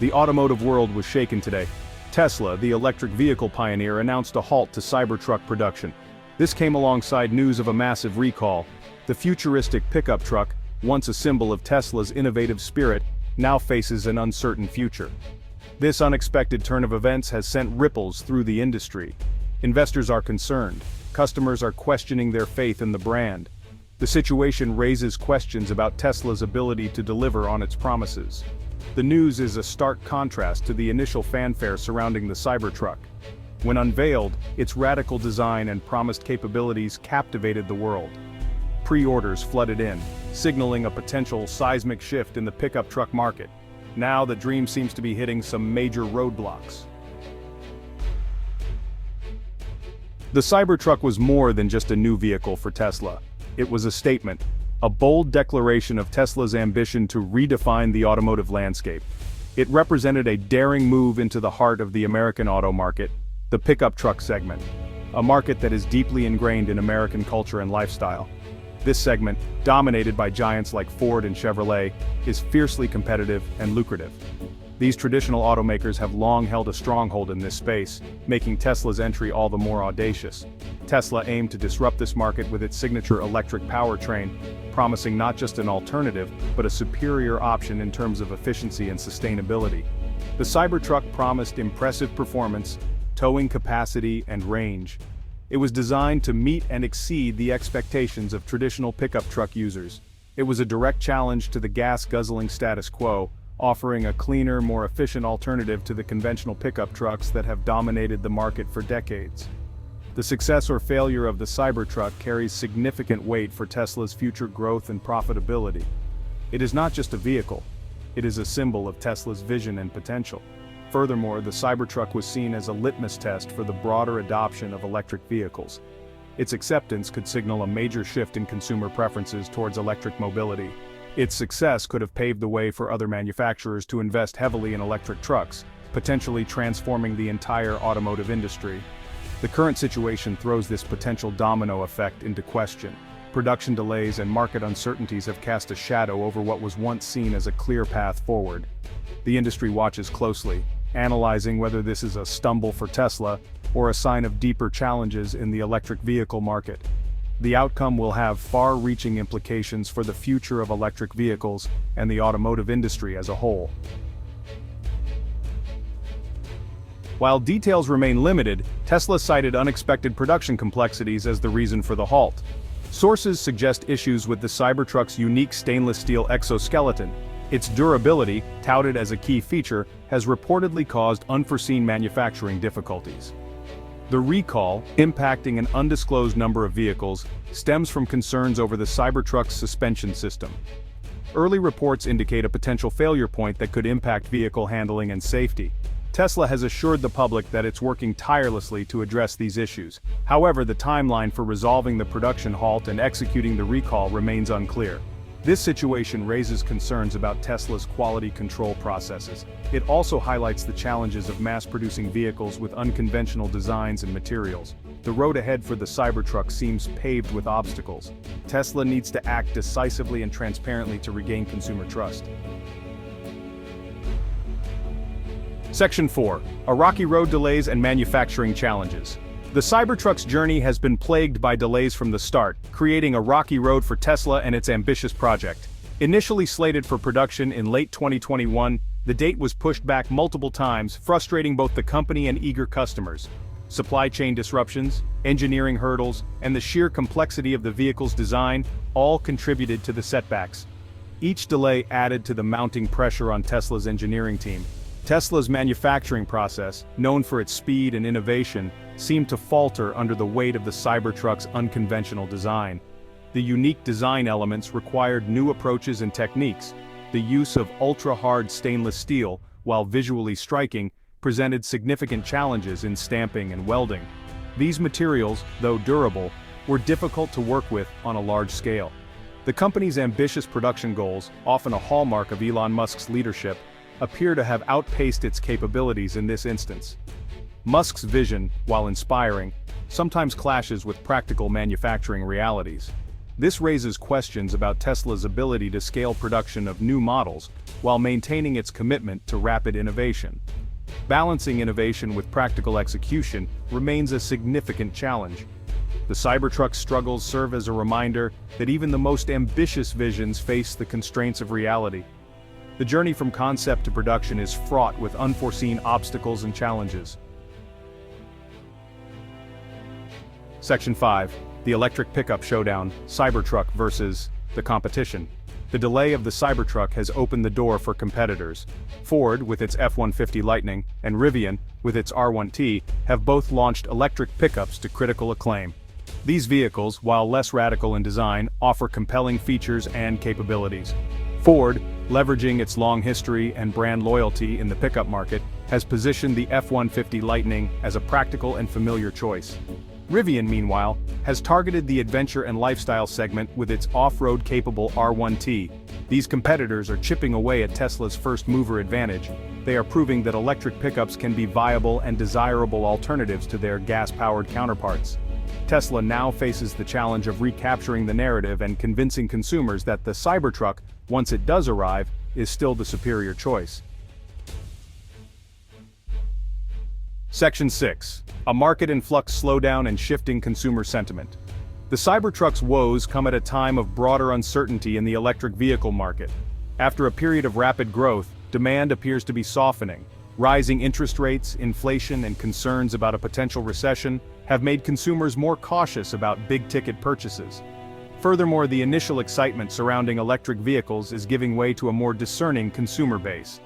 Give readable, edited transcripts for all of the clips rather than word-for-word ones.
The automotive world was shaken today. Tesla, the electric vehicle pioneer, announced a halt to Cybertruck production. This came alongside news of a massive recall. The futuristic pickup truck, once a symbol of Tesla's innovative spirit, now faces an uncertain future. This unexpected turn of events has sent ripples through the industry. Investors are concerned. Customers are questioning their faith in the brand. The situation raises questions about Tesla's ability to deliver on its promises. The news is a stark contrast to the initial fanfare surrounding the Cybertruck. When unveiled, its radical design and promised capabilities captivated the world. Pre-orders flooded in, signaling a potential seismic shift in the pickup truck market. Now the dream seems to be hitting some major roadblocks. The Cybertruck was more than just a new vehicle for Tesla. It was a statement, a bold declaration of Tesla's ambition to redefine the automotive landscape. It represented a daring move into the heart of the American auto market, the pickup truck segment, a market that is deeply ingrained in American culture and lifestyle. This segment, dominated by giants like Ford and Chevrolet, is fiercely competitive and lucrative. These traditional automakers have long held a stronghold in this space, making Tesla's entry all the more audacious. Tesla aimed to disrupt this market with its signature electric powertrain, promising not just an alternative, but a superior option in terms of efficiency and sustainability. The Cybertruck promised impressive performance, towing capacity, and range. It was designed to meet and exceed the expectations of traditional pickup truck users. It was a direct challenge to the gas-guzzling status quo, offering a cleaner, more efficient alternative to the conventional pickup trucks that have dominated the market for decades. The success or failure of the Cybertruck carries significant weight for Tesla's future growth and profitability. It is not just a vehicle, it is a symbol of Tesla's vision and potential. Furthermore, the Cybertruck was seen as a litmus test for the broader adoption of electric vehicles. Its acceptance could signal a major shift in consumer preferences towards electric mobility. Its success could have paved the way for other manufacturers to invest heavily in electric trucks, potentially transforming the entire automotive industry. The current situation throws this potential domino effect into question. Production delays and market uncertainties have cast a shadow over what was once seen as a clear path forward. The industry watches closely, analyzing whether this is a stumble for Tesla or a sign of deeper challenges in the electric vehicle market. The outcome will have far-reaching implications for the future of electric vehicles and the automotive industry as a whole. While details remain limited, Tesla cited unexpected production complexities as the reason for the halt. Sources suggest issues with the Cybertruck's unique stainless steel exoskeleton. Its durability, touted as a key feature, has reportedly caused unforeseen manufacturing difficulties. The recall, impacting an undisclosed number of vehicles, stems from concerns over the Cybertruck's suspension system. Early reports indicate a potential failure point that could impact vehicle handling and safety. Tesla has assured the public that it's working tirelessly to address these issues. However, the timeline for resolving the production halt and executing the recall remains unclear. This situation raises concerns about Tesla's quality control processes. It also highlights the challenges of mass-producing vehicles with unconventional designs and materials. The road ahead for the Cybertruck seems paved with obstacles. Tesla needs to act decisively and transparently to regain consumer trust. Section 4. A rocky road, delays and manufacturing challenges. The Cybertruck's journey has been plagued by delays from the start, creating a rocky road for Tesla and its ambitious project. Initially slated for production in late 2021, the date was pushed back multiple times, frustrating both the company and eager customers. Supply chain disruptions, engineering hurdles, and the sheer complexity of the vehicle's design all contributed to the setbacks. Each delay added to the mounting pressure on Tesla's engineering team. Tesla's manufacturing process, known for its speed and innovation, seemed to falter under the weight of the Cybertruck's unconventional design. The unique design elements required new approaches and techniques. The use of ultra-hard stainless steel, while visually striking, presented significant challenges in stamping and welding. These materials, though durable, were difficult to work with on a large scale. The company's ambitious production goals, often a hallmark of Elon Musk's leadership, appear to have outpaced its capabilities in this instance. Musk's vision, while inspiring, sometimes clashes with practical manufacturing realities. This raises questions about Tesla's ability to scale production of new models while maintaining its commitment to rapid innovation. Balancing innovation with practical execution remains a significant challenge. The Cybertruck's struggles serve as a reminder that even the most ambitious visions face the constraints of reality. The journey from concept to production is fraught with unforeseen obstacles and challenges. Section 5. The Electric Pickup Showdown, Cybertruck versus the competition. The delay of the Cybertruck has opened the door for competitors. Ford, with its F-150 Lightning, and Rivian, with its R1T, have both launched electric pickups to critical acclaim. These vehicles, while less radical in design, offer compelling features and capabilities. Ford, leveraging its long history and brand loyalty in the pickup market, has positioned the F-150 Lightning as a practical and familiar choice. Rivian, meanwhile, has targeted the adventure and lifestyle segment with its off-road capable R1T. These competitors are chipping away at Tesla's first-mover advantage. They are proving that electric pickups can be viable and desirable alternatives to their gas-powered counterparts. Tesla now faces the challenge of recapturing the narrative and convincing consumers that the Cybertruck, once it does arrive, is still the superior choice. Section 6. A market in flux slowdown and shifting consumer sentiment. The Cybertruck's woes come at a time of broader uncertainty in the electric vehicle market. After a period of rapid growth, demand appears to be softening. Rising interest rates, inflation, and concerns about a potential recession have made consumers more cautious about big-ticket purchases. Furthermore, the initial excitement surrounding electric vehicles is giving way to a more discerning consumer base.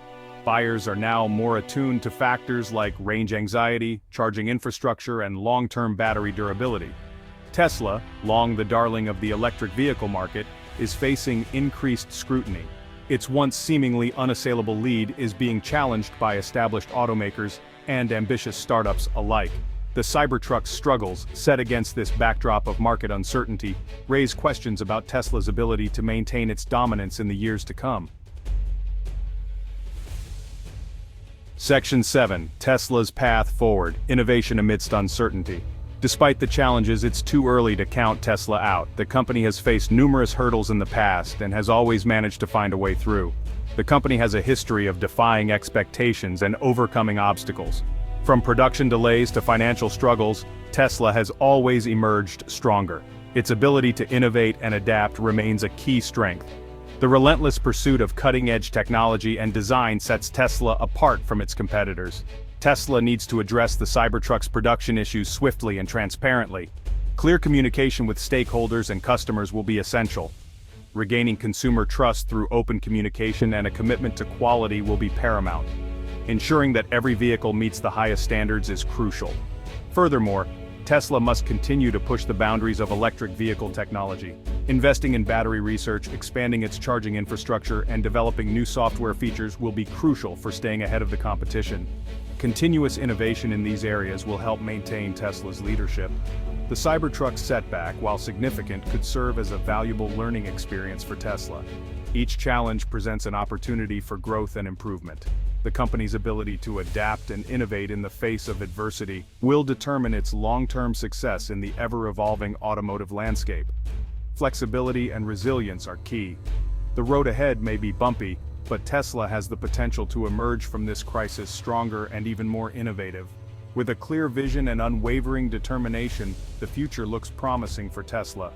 Buyers are now more attuned to factors like range anxiety, charging infrastructure, and long-term battery durability. Tesla, long the darling of the electric vehicle market, is facing increased scrutiny. Its once seemingly unassailable lead is being challenged by established automakers and ambitious startups alike. The Cybertruck's struggles, set against this backdrop of market uncertainty, raise questions about Tesla's ability to maintain its dominance in the years to come. Section 7. Tesla's Path Forward, Innovation Amidst Uncertainty. Despite the challenges, it's too early to count Tesla out. The company has faced numerous hurdles in the past and has always managed to find a way through. The company has a history of defying expectations and overcoming obstacles. From production delays to financial struggles, Tesla has always emerged stronger. Its ability to innovate and adapt remains a key strength. The relentless pursuit of cutting-edge technology and design sets Tesla apart from its competitors. Tesla needs to address the Cybertruck's production issues swiftly and transparently. Clear communication with stakeholders and customers will be essential. Regaining consumer trust through open communication and a commitment to quality will be paramount. Ensuring that every vehicle meets the highest standards is crucial. Furthermore, Tesla must continue to push the boundaries of electric vehicle technology. Investing in battery research, expanding its charging infrastructure, and developing new software features will be crucial for staying ahead of the competition. Continuous innovation in these areas will help maintain Tesla's leadership. The Cybertruck's setback, while significant, could serve as a valuable learning experience for Tesla. Each challenge presents an opportunity for growth and improvement. The company's ability to adapt and innovate in the face of adversity will determine its long-term success in the ever-evolving automotive landscape. Flexibility and resilience are key. The road ahead may be bumpy, but Tesla has the potential to emerge from this crisis stronger and even more innovative. With a clear vision and unwavering determination, the future looks promising for Tesla.